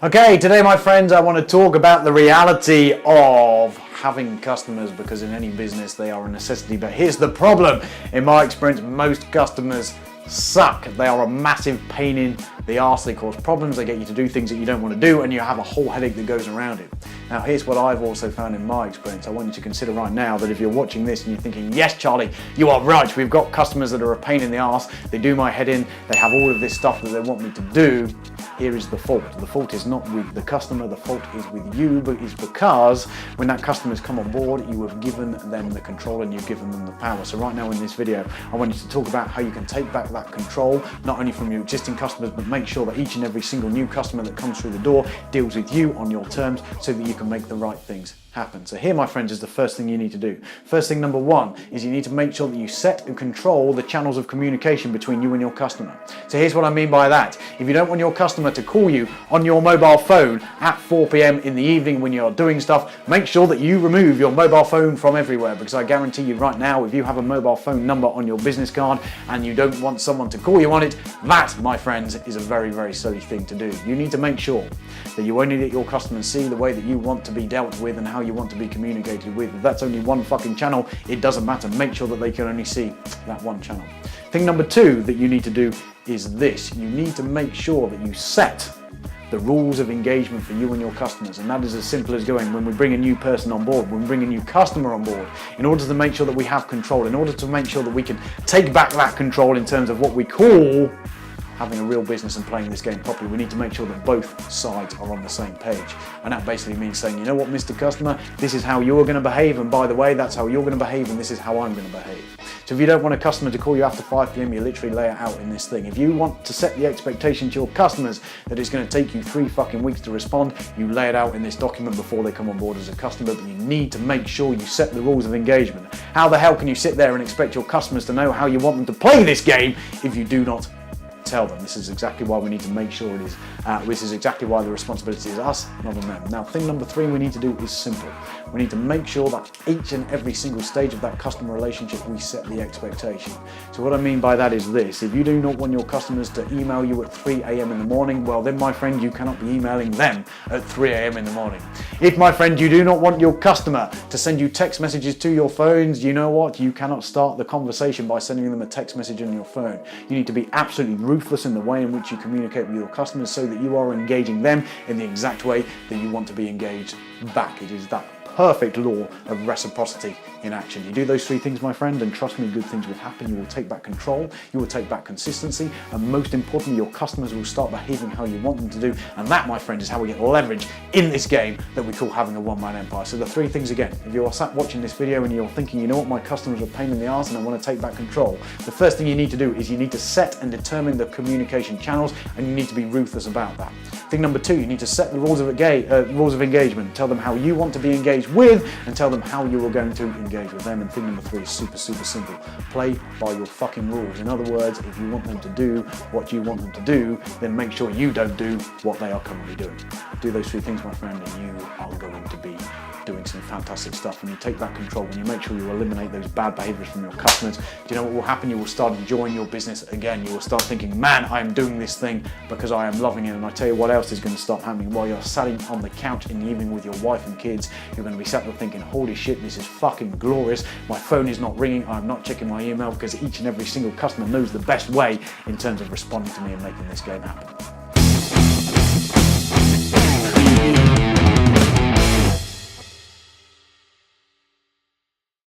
Okay, today my friends, I want to talk about the reality of having customers, because in any business they are a necessity. But here's the problem. In my experience, most customers suck. They are a massive pain in the arse. They cause problems, they get you to do things that you don't want to do, and you have a whole headache that goes around it. Now here's what I've also found in my experience. I want you to consider right now that if you're watching this and you're thinking, yes Charlie, you are right, we've got customers that are a pain in the arse, they do my head in, they have all of this stuff that they want me to do. Here is the fault. The fault is not with the customer, the fault is with you, but it's because when that customer's come on board, you have given them the control and you've given them the power. So right now in this video, I want you to talk about how you can take back that control, not only from your existing customers, but make sure that each and every single new customer that comes through the door deals with you on your terms so that you can make the right things happen. So here, my friends, is the first thing you need to do. First thing number one is you need to make sure that you set and control the channels of communication between you and your customer. So here's what I mean by that. If you don't want your customer to call you on your mobile phone at 4 p.m. in the evening when you're doing stuff, make sure that you remove your mobile phone from everywhere, because I guarantee you right now, if you have a mobile phone number on your business card and you don't want someone to call you on it, that, my friends, is a very, very silly thing to do. You need to make sure that you only let your customers see the way that you want to be dealt with and how you want to be communicated with. If that's only one fucking channel, it doesn't matter. Make sure that they can only see that one channel. Thing number two that you need to do is this. You need to make sure that you set the rules of engagement for you and your customers, and that is as simple as going, when we bring a new person on board, when we bring a new customer on board, in order to make sure that we have control, in order to make sure that we can take back that control in terms of what we call having a real business and playing this game properly, we need to make sure that both sides are on the same page. And that basically means saying, you know what, Mr. Customer, this is how you're going to behave, and by the way, that's how you're going to behave, and this is how I'm going to behave. So if you don't want a customer to call you after 5 p.m, you literally lay it out in this thing. If you want to set the expectation to your customers that it's going to take you 3 fucking weeks to respond, you lay it out in this document before they come on board as a customer, but you need to make sure you set the rules of engagement. How the hell can you sit there and expect your customers to know how you want them to play this game if you do not tell them? This is exactly why we need to make sure it is. This is exactly why the responsibility is us, not on them. Now, thing number three we need to do is simple. We need to make sure that each and every single stage of that customer relationship, we set the expectation. So what I mean by that is this. If you do not want your customers to email you at 3 a.m. in the morning, well then, my friend, you cannot be emailing them at 3 a.m. in the morning. If, my friend, you do not want your customer to send you text messages to your phones, you know what? You cannot start the conversation by sending them a text message on your phone. You need to be absolutely ruthless in the way in which you communicate with your customers so that you are engaging them in the exact way that you want to be engaged back. It is that perfect law of reciprocity in action. You do those three things, my friend, and trust me, good things will happen. You will take back control, you will take back consistency, and most importantly, your customers will start behaving how you want them to do. And that, my friend, is how we get leverage in this game that we call having a one-man empire. So the three things again, if you're sat watching this video and you're thinking, you know what, my customers are a pain in the arse and I want to take back control, the first thing you need to do is you need to set and determine the communication channels, and you need to be ruthless about that. Thing number two, you need to set the rules of engagement. Tell them how you want to be engaged with, and tell them how you are going to engage with them. And thing number three is super, super simple. Play by your fucking rules. In other words, if you want them to do what you want them to do, then make sure you don't do what they are currently doing. Do those three things, my friend, and you are going to be doing some fantastic stuff. When you take that control, when you make sure you eliminate those bad behaviors from your customers, do you know what will happen? You will start enjoying your business again. You will start thinking, man, I am doing this thing because I am loving it. And I tell you what else is going to start happening. While you're sitting on the couch in the evening with your wife and kids, you're going to be sat there thinking, holy shit, this is fucking glorious. My phone is not ringing. I'm not checking my email, because each and every single customer knows the best way in terms of responding to me and making this game happen.